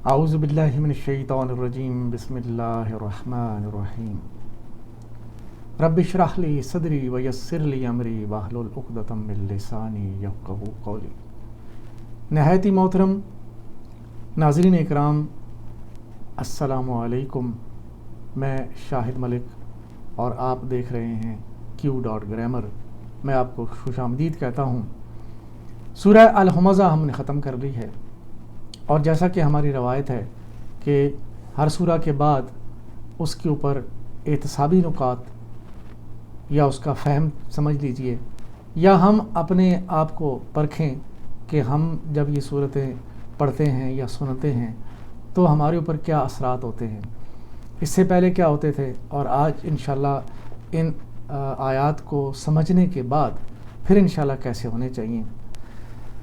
اعوذ باللہ من الشیطان الرجیم بسم اللہ الرحمن الرحیم رب اشرح لی صدری ویسر لی امری واحلل عقدۃ من لسانی یفقہوا قولی۔ نہایت ہی محترم ناظرین اکرام، السلام علیکم۔ میں شاہد ملک اور آپ دیکھ رہے ہیں Q.Grammar۔ میں آپ کو خوش آمدید کہتا ہوں۔ سورہ الہمزہ ہم نے ختم کر لی ہے، اور جیسا کہ ہماری روایت ہے کہ ہر سورہ کے بعد اس کے اوپر احتسابی نکات یا اس کا فہم سمجھ لیجئے، یا ہم اپنے آپ کو پرکھیں کہ ہم جب یہ صورتیں پڑھتے ہیں یا سنتے ہیں تو ہمارے اوپر کیا اثرات ہوتے ہیں، اس سے پہلے کیا ہوتے تھے، اور آج انشاءاللہ ان آیات کو سمجھنے کے بعد پھر انشاءاللہ کیسے ہونے چاہیے۔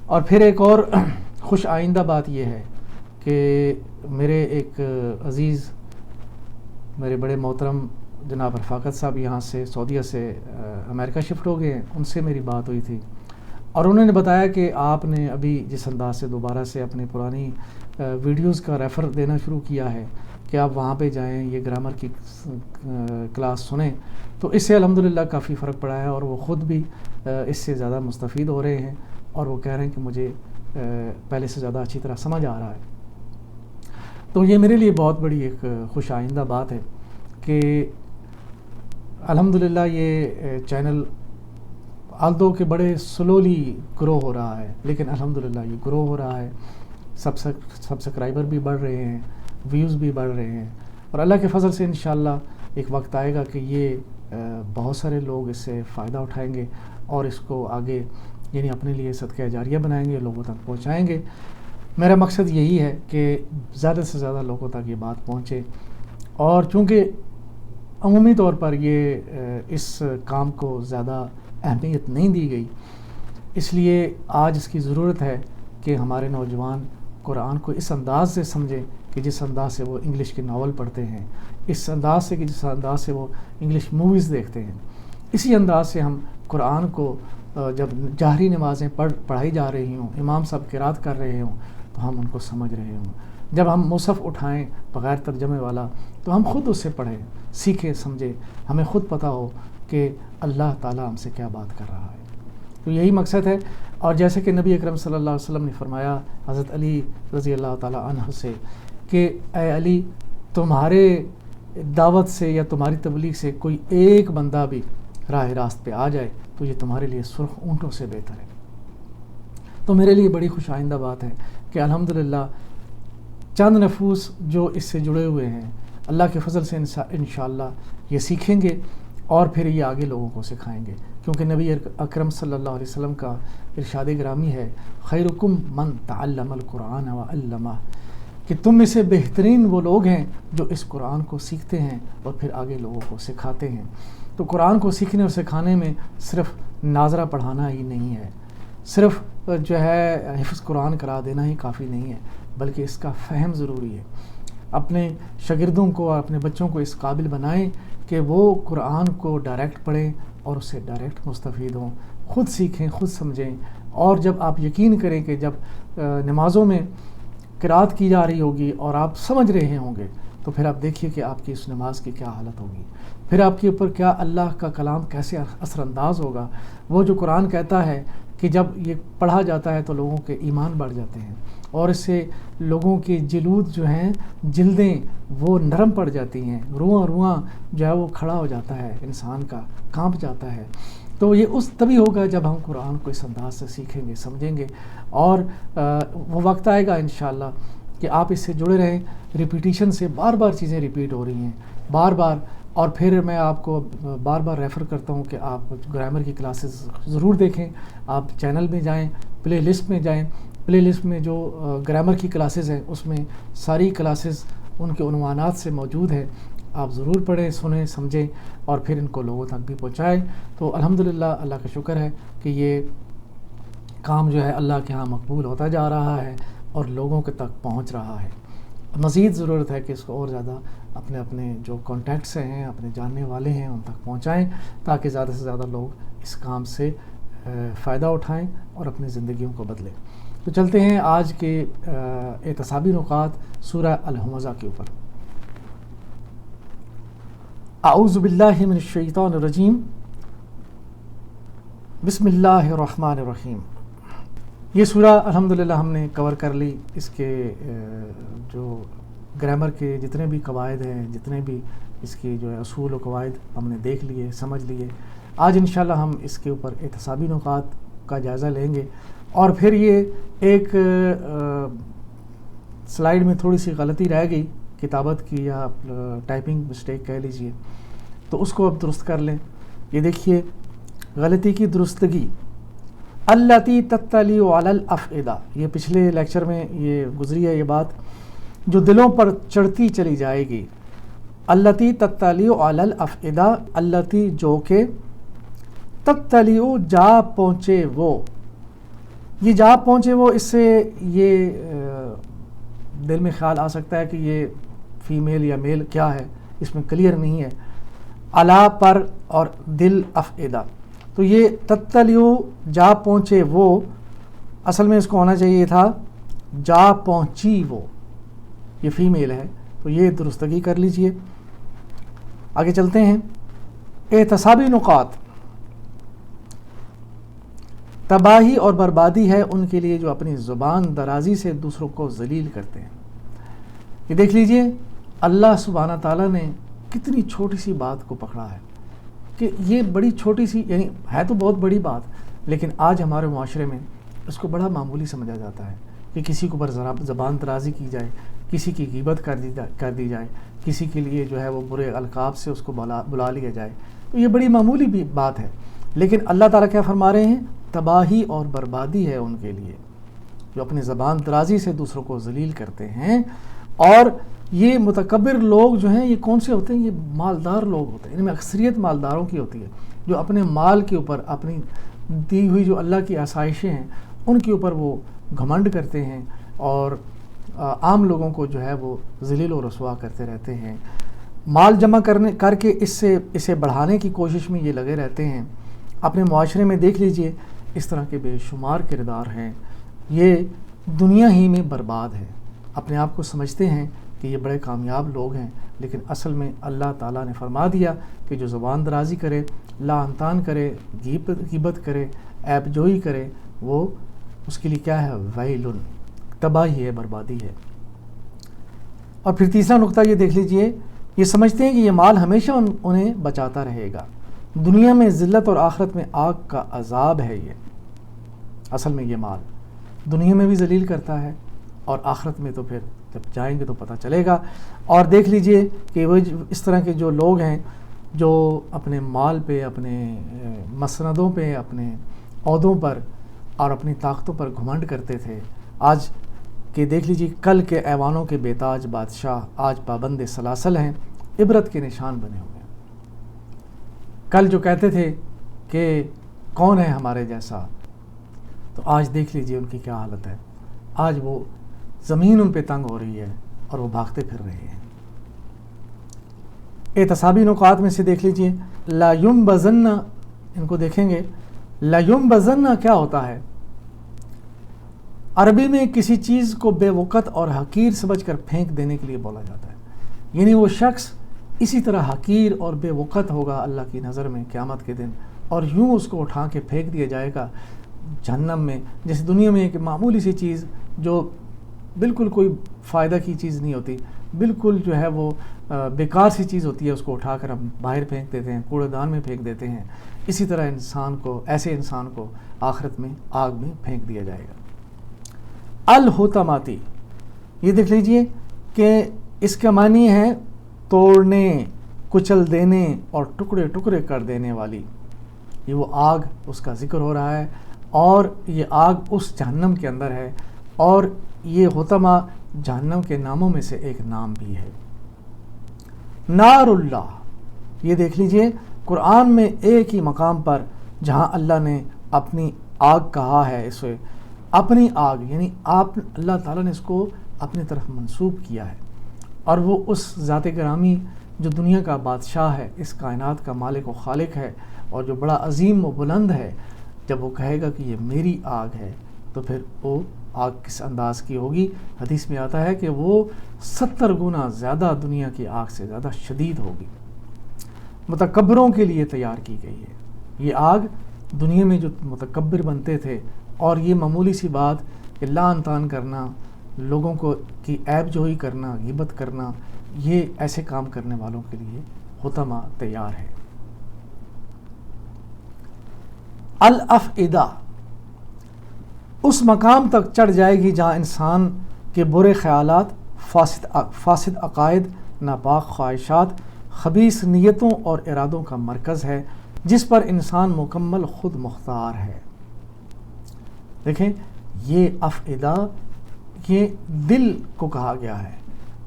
اور پھر ایک اور خوش آئندہ بات یہ ہے کہ میرے ایک عزیز، میرے بڑے محترم جناب رفاقت صاحب یہاں سے سعودیہ سے امریکہ شفٹ ہو گئے ہیں، ان سے میری بات ہوئی تھی، اور انہوں نے بتایا کہ آپ نے ابھی جس انداز سے دوبارہ سے اپنی پرانی ویڈیوز کا ریفر دینا شروع کیا ہے کہ آپ وہاں پہ جائیں، یہ گرامر کی کلاس سنیں، تو اس سے الحمدللہ کافی فرق پڑا ہے، اور وہ خود بھی اس سے زیادہ مستفید ہو رہے ہیں، اور وہ کہہ رہے ہیں کہ مجھے پہلے سے زیادہ اچھی طرح سمجھ آ رہا ہے۔ تو یہ میرے لیے بہت بڑی ایک خوش آئندہ بات ہے کہ الحمدللہ یہ چینل آلدو کہ بڑے سلولی گرو ہو رہا ہے، لیکن الحمدللہ یہ گرو ہو رہا ہے، سبسکرائبر بھی بڑھ رہے ہیں، ویوز بھی بڑھ رہے ہیں، اور اللہ کے فضل سے انشاءاللہ ایک وقت آئے گا کہ یہ بہت سارے لوگ اس سے فائدہ اٹھائیں گے اور اس کو آگے یعنی اپنے لیے صدقہ جاریہ بنائیں گے، لوگوں تک پہنچائیں گے۔ میرا مقصد یہی ہے کہ زیادہ سے زیادہ لوگوں تک یہ بات پہنچے، اور چونکہ عمومی طور پر یہ اس کام کو زیادہ اہمیت نہیں دی گئی، اس لیے آج اس کی ضرورت ہے کہ ہمارے نوجوان قرآن کو اس انداز سے سمجھیں کہ جس انداز سے وہ انگلش کے ناول پڑھتے ہیں، اس انداز سے کہ جس انداز سے وہ انگلش موویز دیکھتے ہیں، اسی انداز سے ہم قرآن کو جب جہری نمازیں پڑھائی جا رہی ہوں، امام صاحب قرات کر رہے ہوں، تو ہم ان کو سمجھ رہے ہوں۔ جب ہم مصحف اٹھائیں بغیر ترجمے والا تو ہم خود اس سے پڑھیں، سیکھیں، سمجھیں، ہمیں خود پتہ ہو کہ اللہ تعالیٰ ہم سے کیا بات کر رہا ہے۔ تو یہی مقصد ہے، اور جیسے کہ نبی اکرم صلی اللہ علیہ وسلم نے فرمایا حضرت علی رضی اللہ تعالیٰ عنہ سے کہ اے علی، تمہارے دعوت سے یا تمہاری تبلیغ سے کوئی ایک بندہ بھی راہ راست پہ آ جائے تو یہ تمہارے لیے سرخ اونٹوں سے بہتر ہے۔ تو میرے لیے بڑی خوش آئندہ بات ہے کہ الحمدللہ چند نفوس جو اس سے جڑے ہوئے ہیں، اللہ کے فضل سے انشاءاللہ یہ سیکھیں گے اور پھر یہ آگے لوگوں کو سکھائیں گے، کیونکہ نبی اکرم صلی اللہ علیہ وسلم کا ارشاد گرامی ہے خیرکم من تعلم القرآن وعلمہ، کہ تم میں سے بہترین وہ لوگ ہیں جو اس قرآن کو سیکھتے ہیں اور پھر آگے لوگوں کو سکھاتے ہیں۔ تو قرآن کو سیکھنے اور سکھانے میں صرف ناظرہ پڑھانا ہی نہیں ہے، صرف جو ہے حفظ قرآن کرا دینا ہی کافی نہیں ہے، بلکہ اس کا فہم ضروری ہے۔ اپنے شاگردوں کو اور اپنے بچوں کو اس قابل بنائیں کہ وہ قرآن کو ڈائریکٹ پڑھیں اور اس سے ڈائریکٹ مستفید ہوں، خود سیکھیں، خود سمجھیں، اور جب آپ یقین کریں کہ جب نمازوں میں قرات کی جا رہی ہوگی اور آپ سمجھ رہے ہوں گے تو پھر آپ دیکھیے کہ آپ کی اس نماز کی کیا حالت ہوگی، پھر آپ کے اوپر کیا اللہ کا کلام کیسے اثر انداز ہوگا۔ وہ جو قرآن کہتا ہے کہ جب یہ پڑھا جاتا ہے تو لوگوں کے ایمان بڑھ جاتے ہیں، اور اس سے لوگوں کے جلود جو ہیں، جلدیں وہ نرم پڑ جاتی ہیں، رواں رواں جو ہے وہ کھڑا ہو جاتا ہے، انسان کا کانپ جاتا ہے۔ تو یہ اس تبھی ہوگا جب ہم قرآن کو اس انداز سے سیکھیں گے، سمجھیں گے، اور وہ وقت آئے گا انشاءاللہ کہ آپ اس سے جڑے رہیں۔ ریپیٹیشن سے بار بار چیزیں ریپیٹ ہو رہی ہیں، بار بار، اور پھر میں آپ کو بار بار ریفر کرتا ہوں کہ آپ گرامر کی کلاسز ضرور دیکھیں۔ آپ چینل میں جائیں، پلے لسٹ میں جائیں، پلے لسٹ میں جو گرامر کی کلاسز ہیں اس میں ساری کلاسز ان کے عنوانات سے موجود ہیں، آپ ضرور پڑھیں، سنیں، سمجھیں، اور پھر ان کو لوگوں تک بھی پہنچائیں۔ تو الحمدللہ اللہ کا شکر ہے کہ یہ کام جو ہے اللہ کے ہاں مقبول ہوتا جا رہا ہے اور لوگوں کے تک پہنچ رہا ہے۔ مزید ضرورت ہے کہ اس کو اور زیادہ اپنے جو کانٹیکٹس ہیں، اپنے جاننے والے ہیں، ان تک پہنچائیں تاکہ زیادہ سے زیادہ لوگ اس کام سے فائدہ اٹھائیں اور اپنی زندگیوں کو بدلیں۔ تو چلتے ہیں آج کے اعتصابی نکات سورہ الہمزہ کے اوپر۔ اعوذ باللہ من الشیطان الرجیم، بسم اللہ الرحمن الرحیم۔ یہ سورہ الحمدللہ ہم نے کور کر لی، اس کے جو گرامر کے جتنے بھی قواعد ہیں، جتنے بھی اس کی جو ہے اصول و قواعد ہم نے دیکھ لیے، سمجھ لیے۔ آج انشاءاللہ ہم اس کے اوپر اعتصابی نکات کا جائزہ لیں گے، اور پھر یہ ایک سلائیڈ میں تھوڑی سی غلطی رہ گئی کتابت کی، یا ٹائپنگ مسٹیک کہہ لیجئے، تو اس کو اب درست کر لیں۔ یہ دیکھیے غلطی کی درستگی، التی تطلع علی الافئدہ، یہ پچھلے لیکچر میں یہ گزری ہے یہ بات، جو دلوں پر چڑھتی چلی جائے گی۔ التی تطلع علی الافئدہ، التی جو کہ، تطلع جا پہنچے وہ، یہ جا پہنچے وہ، اس سے یہ دل میں خیال آ سکتا ہے کہ یہ فیمیل یا میل کیا ہے، اس میں کلیئر نہیں ہے۔ علا پر اور دل افئدہ، تو یہ تطلع جا پہنچے وہ، اصل میں اس کو ہونا چاہیے تھا جا پہنچی وہ، یہ فیمیل ہے، تو یہ درستگی کر لیجئے۔ آگے چلتے ہیں۔ اعتصابی نکات، تباہی اور بربادی ہے ان کے لیے جو اپنی زبان درازی سے دوسروں کو ذلیل کرتے ہیں۔ یہ دیکھ لیجئے اللہ سبحانہ تعالیٰ نے کتنی چھوٹی سی بات کو پکڑا ہے، کہ یہ بڑی چھوٹی سی، یعنی ہے تو بہت بڑی بات، لیکن آج ہمارے معاشرے میں اس کو بڑا معمولی سمجھا جاتا ہے، کہ کسی کو اوپر زبان درازی کی جائے، کسی کی غیبت کر دی جائے، کسی کے لیے جو ہے وہ برے القاب سے اس کو بلا لیا جائے، تو یہ بڑی معمولی بھی بات ہے۔ لیکن اللہ تعالیٰ کیا فرما رہے ہیں؟ تباہی اور بربادی ہے ان کے لیے جو اپنی زبان درازی سے دوسروں کو ذلیل کرتے ہیں۔ اور یہ متکبر لوگ جو ہیں، یہ کون سے ہوتے ہیں؟ یہ مالدار لوگ ہوتے ہیں، ان میں اکثریت مالداروں کی ہوتی ہے، جو اپنے مال کے اوپر، اپنی دی ہوئی جو اللہ کی آسائشیں ہیں ان کے اوپر وہ گھمنڈ کرتے ہیں، اور عام لوگوں کو جو ہے وہ ذلیل و رسوا کرتے رہتے ہیں۔ مال جمع کر کے اسے بڑھانے کی کوشش میں یہ لگے رہتے ہیں۔ اپنے معاشرے میں دیکھ لیجئے اس طرح کے بے شمار کردار ہیں، یہ دنیا ہی میں برباد ہے، اپنے آپ کو سمجھتے ہیں کہ یہ بڑے کامیاب لوگ ہیں، لیکن اصل میں اللہ تعالیٰ نے فرما دیا کہ جو زبان درازی کرے، لعنتان کرے، غیبت کرے، عیب جوئی کرے، وہ اس کے لیے کیا ہے؟ ویل، تباہی ہے، بربادی ہے۔ اور پھر تیسرا نقطہ یہ دیکھ لیجئے، یہ سمجھتے ہیں کہ یہ مال ہمیشہ انہیں بچاتا رہے گا، دنیا میں ذلت اور آخرت میں آگ کا عذاب ہے۔ یہ اصل میں یہ مال دنیا میں بھی ذلیل کرتا ہے، اور آخرت میں تو پھر جب جائیں گے تو پتہ چلے گا۔ اور دیکھ لیجئے کہ وہ اس طرح کے جو لوگ ہیں جو اپنے مال پہ، اپنے مسندوں پہ، اپنے عہدوں پر اور اپنی طاقتوں پر گھمنڈ کرتے تھے، آج کہ دیکھ لیجئے کل کے ایوانوں کے بے تاج بادشاہ آج پابند سلاسل ہیں، عبرت کے نشان بنے ہوئے ہیں۔ کل جو کہتے تھے کہ کون ہے ہمارے جیسا، تو آج دیکھ لیجئے ان کی کیا حالت ہے۔ آج وہ زمین ان پہ تنگ ہو رہی ہے اور وہ بھاگتے پھر رہے ہیں۔ اعتصابی نکات میں سے دیکھ لیجئے، لا ينبذن، ان کو دیکھیں گے، لا ينبذن کیا ہوتا ہے؟ عربی میں کسی چیز کو بے وقت اور حقیر سمجھ کر پھینک دینے کے لیے بولا جاتا ہے، یعنی وہ شخص اسی طرح حقیر اور بے وقت ہوگا اللہ کی نظر میں قیامت کے دن، اور یوں اس کو اٹھا کے پھینک دیا جائے گا جہنم میں، جیسے دنیا میں ایک معمولی سی چیز جو بالکل کوئی فائدہ کی چیز نہیں ہوتی، بالکل جو ہے وہ بیکار سی چیز ہوتی ہے، اس کو اٹھا کر ہم باہر پھینک دیتے ہیں، کوڑے دان میں پھینک دیتے ہیں، اسی طرح ایسے انسان کو آخرت میں آگ میں پھینک دیا جائے گا۔ الحطماتی، یہ دیکھ لیجئے کہ اس کا معنی ہے توڑنے، کچل دینے اور ٹکڑے ٹکڑے کر دینے والی، یہ وہ آگ اس کا ذکر ہو رہا ہے، اور یہ آگ اس جہنم کے اندر ہے، اور یہ حطمہ جہنم کے ناموں میں سے ایک نام بھی ہے۔ نار اللہ، یہ دیکھ لیجئے قرآن میں ایک ہی مقام پر جہاں اللہ نے اپنی آگ کہا ہے، اسے اپنی آگ، یعنی اللہ تعالیٰ نے اس کو اپنی طرف منسوب کیا ہے، اور وہ اس ذات گرامی جو دنیا کا بادشاہ ہے، اس کائنات کا مالک و خالق ہے، اور جو بڑا عظیم و بلند ہے، جب وہ کہے گا کہ یہ میری آگ ہے تو پھر وہ آگ کس انداز کی ہوگی. حدیث میں آتا ہے کہ وہ 70 گنا زیادہ دنیا کی آگ سے زیادہ شدید ہوگی. متکبروں کے لیے تیار کی گئی ہے یہ آگ. دنیا میں جو متکبر بنتے تھے اور یہ معمولی سی بات کہ لعن طعن کرنا، لوگوں کو کی عیب جوئی کرنا، غیبت کرنا، یہ ایسے کام کرنے والوں کے لیے حطمہ تیار ہے. الافئدہ، اس مقام تک چڑھ جائے گی جہاں انسان کے برے خیالات، فاسد عقائد، ناپاک خواہشات، خبیث نیتوں اور ارادوں کا مرکز ہے، جس پر انسان مکمل خود مختار ہے. دیکھیں یہ افئدہ یہ دل کو کہا گیا ہے،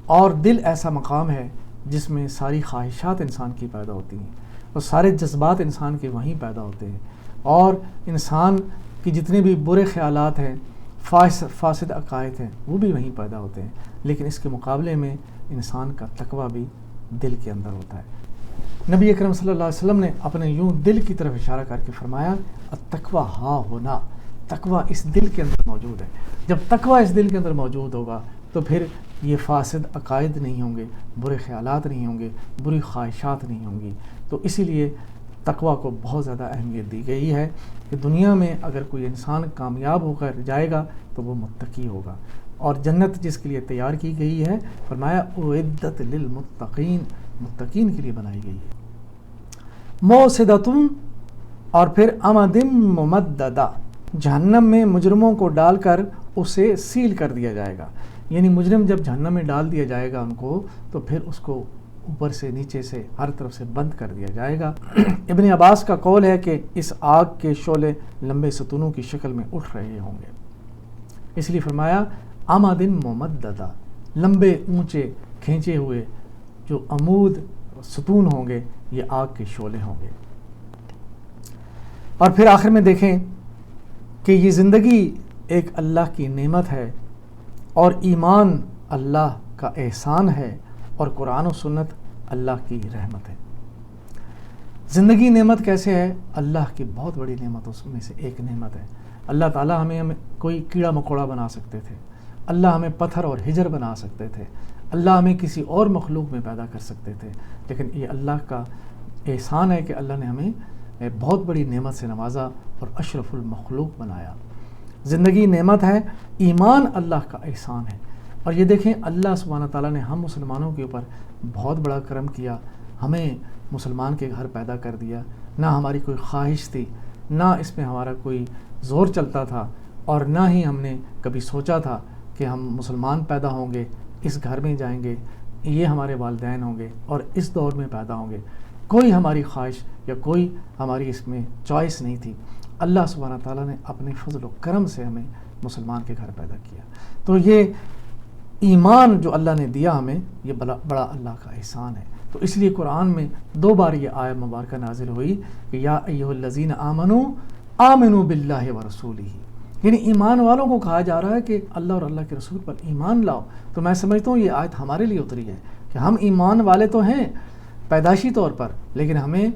اور دل ایسا مقام ہے جس میں ساری خواہشات انسان کی پیدا ہوتی ہیں اور سارے جذبات انسان کے وہیں پیدا ہوتے ہیں، اور انسان کی جتنے بھی برے خیالات ہیں، فاسد عقائد ہیں، وہ بھی وہیں پیدا ہوتے ہیں. لیکن اس کے مقابلے میں انسان کا تقویٰ بھی دل کے اندر ہوتا ہے. نبی اکرم صلی اللہ علیہ وسلم نے اپنے یوں دل کی طرف اشارہ کر کے فرمایا التقویٰ ہا ہونا، تقویٰ اس دل کے اندر موجود ہے. جب تقویٰ اس دل کے اندر موجود ہوگا تو پھر یہ فاسد عقائد نہیں ہوں گے، برے خیالات نہیں ہوں گے، بری خواہشات نہیں ہوں گی. تو اسی لیے تقویٰ کو بہت زیادہ اہمیت دی گئی ہے کہ دنیا میں اگر کوئی انسان کامیاب ہو کر جائے گا تو وہ متقی ہوگا. اور جنت جس کے لیے تیار کی گئی ہے فرمایا اعدت للمتقین، متقین کے لیے بنائی گئی ہے. موصدۃ، اور پھر امد ممددہ، جہنم میں مجرموں کو ڈال کر اسے سیل کر دیا جائے گا. یعنی مجرم جب جہنم میں ڈال دیا جائے گا ان کو تو پھر اس کو اوپر سے نیچے سے ہر طرف سے بند کر دیا جائے گا. ابن عباس کا قول ہے کہ اس آگ کے شعلے لمبے ستونوں کی شکل میں اٹھ رہے ہوں گے، اس لیے فرمایا امد ممددہ، لمبے اونچے کھینچے ہوئے جو عمود ستون ہوں گے یہ آگ کے شعلے ہوں گے. اور پھر آخر میں دیکھیں کہ یہ زندگی ایک اللہ کی نعمت ہے اور ایمان اللہ کا احسان ہے اور قرآن و سنت اللہ کی رحمت ہے. زندگی نعمت کیسے ہے؟ اللہ کی بہت بڑی نعمتوں میں سے ایک نعمت ہے. اللہ تعالیٰ ہمیں کوئی کیڑا مکوڑا بنا سکتے تھے، اللہ ہمیں پتھر اور حجر بنا سکتے تھے، اللہ ہمیں کسی اور مخلوق میں پیدا کر سکتے تھے، لیکن یہ اللہ کا احسان ہے کہ اللہ نے ہمیں بہت بڑی نعمت سے نوازا اور اشرف المخلوق بنایا. زندگی نعمت ہے، ایمان اللہ کا احسان ہے. اور یہ دیکھیں اللہ سبحانہ تعالیٰ نے ہم مسلمانوں کے اوپر بہت بڑا کرم کیا، ہمیں مسلمان کے گھر پیدا کر دیا. نہ ہماری کوئی خواہش تھی، نہ اس میں ہمارا کوئی زور چلتا تھا، اور نہ ہی ہم نے کبھی سوچا تھا کہ ہم مسلمان پیدا ہوں گے، اس گھر میں جائیں گے، یہ ہمارے والدین ہوں گے اور اس دور میں پیدا ہوں گے. کوئی ہماری خواہش یا کوئی ہماری اس میں چوائس نہیں تھی. اللہ سبحانہ تعالیٰ نے اپنے فضل و کرم سے ہمیں مسلمان کے گھر پیدا کیا. تو یہ ایمان جو اللہ نے دیا ہمیں، یہ بڑا اللہ کا احسان ہے. تو اس لیے قرآن میں 2 بار یہ آیت مبارکہ نازل ہوئی کہ یا ایھا الذین آمنوا آمنوا باللہ ورسولہ، یعنی ایمان والوں کو کہا جا رہا ہے کہ اللہ اور اللہ کے رسول پر ایمان لاؤ. تو میں سمجھتا ہوں یہ آیت ہمارے لیے اتری ہے کہ ہم ایمان والے تو ہیں پیدائشی طور پر، لیکن ہمیں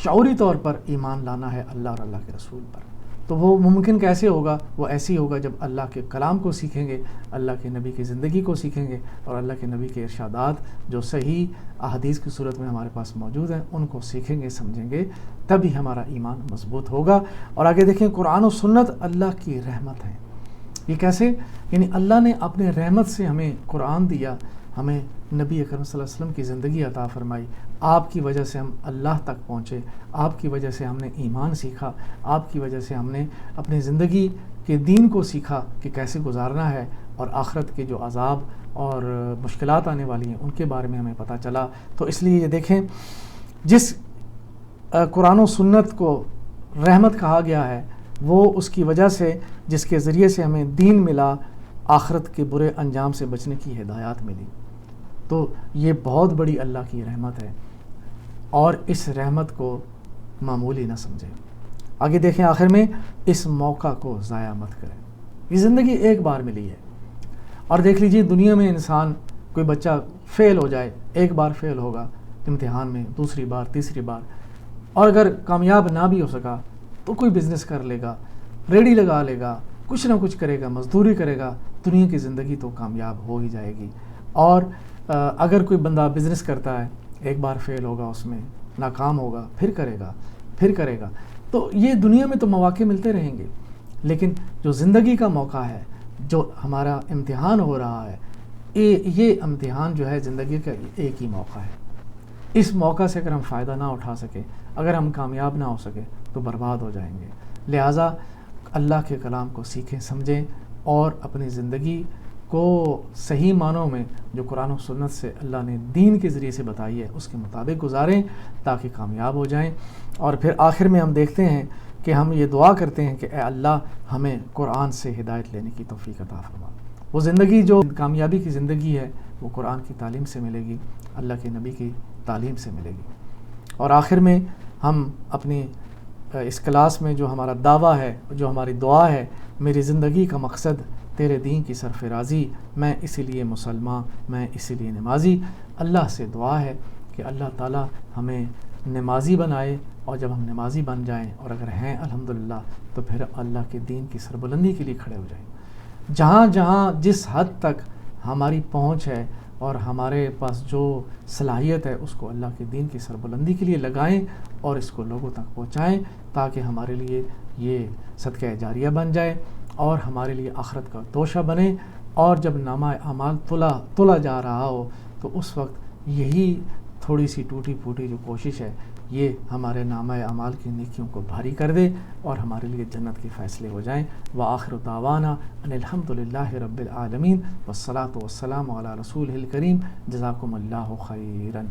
شعوری طور پر ایمان لانا ہے اللہ اور اللہ کے رسول پر. تو وہ ممکن کیسے ہوگا؟ وہ ایسی ہوگا جب اللہ کے کلام کو سیکھیں گے، اللہ کے نبی کی زندگی کو سیکھیں گے، اور اللہ کے نبی کے ارشادات جو صحیح احادیث کی صورت میں ہمارے پاس موجود ہیں ان کو سیکھیں گے، سمجھیں گے، تبھی ہمارا ایمان مضبوط ہوگا. اور آگے دیکھیں قرآن و سنت اللہ کی رحمت ہے. یہ کیسے؟ یعنی اللہ نے اپنے رحمت سے ہمیں قرآن دیا، ہمیں نبی اکرم صلی اللہ علیہ وسلم کی زندگی عطا فرمائی. آپ کی وجہ سے ہم اللہ تک پہنچے، آپ کی وجہ سے ہم نے ایمان سیکھا، آپ کی وجہ سے ہم نے اپنی زندگی کے دین کو سیکھا کہ کیسے گزارنا ہے، اور آخرت کے جو عذاب اور مشکلات آنے والی ہیں ان کے بارے میں ہمیں پتہ چلا. تو اس لیے یہ دیکھیں جس قرآن و سنت کو رحمت کہا گیا ہے وہ اس کی وجہ سے جس کے ذریعے سے ہمیں دین ملا، آخرت کے برے انجام سے بچنے کی ہدایات ملی. تو یہ بہت بڑی اللہ کی رحمت ہے اور اس رحمت کو معمولی نہ سمجھیں. آگے دیکھیں آخر میں اس موقع کو ضائع مت کریں. یہ زندگی ایک بار ملی ہے. اور دیکھ لیجئے دنیا میں انسان کوئی بچہ فیل ہو جائے، ایک بار فیل ہوگا امتحان میں، دوسری بار، تیسری بار، اور اگر کامیاب نہ بھی ہو سکا تو کوئی بزنس کر لے گا، ریڑھی لگا لے گا، کچھ نہ کچھ کرے گا، مزدوری کرے گا، دنیا کی زندگی تو کامیاب ہو ہی جائے گی. اور اگر کوئی بندہ بزنس کرتا ہے، ایک بار فیل ہوگا، اس میں ناکام ہوگا، پھر کرے گا. تو یہ دنیا میں تو مواقع ملتے رہیں گے، لیکن جو زندگی کا موقع ہے، جو ہمارا امتحان ہو رہا ہے، یہ امتحان جو ہے زندگی کا ایک ہی موقع ہے. اس موقع سے اگر ہم فائدہ نہ اٹھا سکیں، اگر ہم کامیاب نہ ہو سکے تو برباد ہو جائیں گے. لہٰذا اللہ کے کلام کو سیکھیں، سمجھیں اور اپنی زندگی کو صحیح معنوں میں جو قرآن و سنت سے اللہ نے دین کے ذریعے سے بتائی ہے اس کے مطابق گزاریں تاکہ کامیاب ہو جائیں. اور پھر آخر میں ہم دیکھتے ہیں کہ ہم یہ دعا کرتے ہیں کہ اے اللہ ہمیں قرآن سے ہدایت لینے کی توفیق عطا فرما. وہ زندگی جو کامیابی کی زندگی ہے وہ قرآن کی تعلیم سے ملے گی، اللہ کے نبی کی تعلیم سے ملے گی. اور آخر میں ہم اپنی اس کلاس میں جو ہمارا دعویٰ ہے، جو ہماری دعا ہے، میری زندگی کا مقصد تیرے دین کی سرفرازی، میں اسی لیے مسلمان، میں اسی لیے نمازی. اللہ سے دعا ہے کہ اللہ تعالیٰ ہمیں نمازی بنائے، اور جب ہم نمازی بن جائیں اور اگر ہیں الحمدللہ تو پھر اللہ کے دین کی سربلندی کے لیے کھڑے ہو جائیں. جہاں جہاں جس حد تک ہماری پہنچ ہے اور ہمارے پاس جو صلاحیت ہے اس کو اللہ کے دین کی سربلندی کے لیے لگائیں اور اس کو لوگوں تک پہنچائیں تاکہ ہمارے لیے یہ صدقہ جاریہ بن جائے اور ہمارے لیے آخرت کا توشہ بنے. اور جب نامہ اعمال تلا جا رہا ہو تو اس وقت یہی تھوڑی سی ٹوٹی پھوٹی جو کوشش ہے یہ ہمارے نامہ اعمال کی نیکیوں کو بھاری کر دے اور ہمارے لیے جنت کے فیصلے ہو جائیں. وآخر دعوانا ان الحمدللہ رب العالمین والصلاة والسلام علی رسولہ الکریم. جزاکم اللہ خیرا.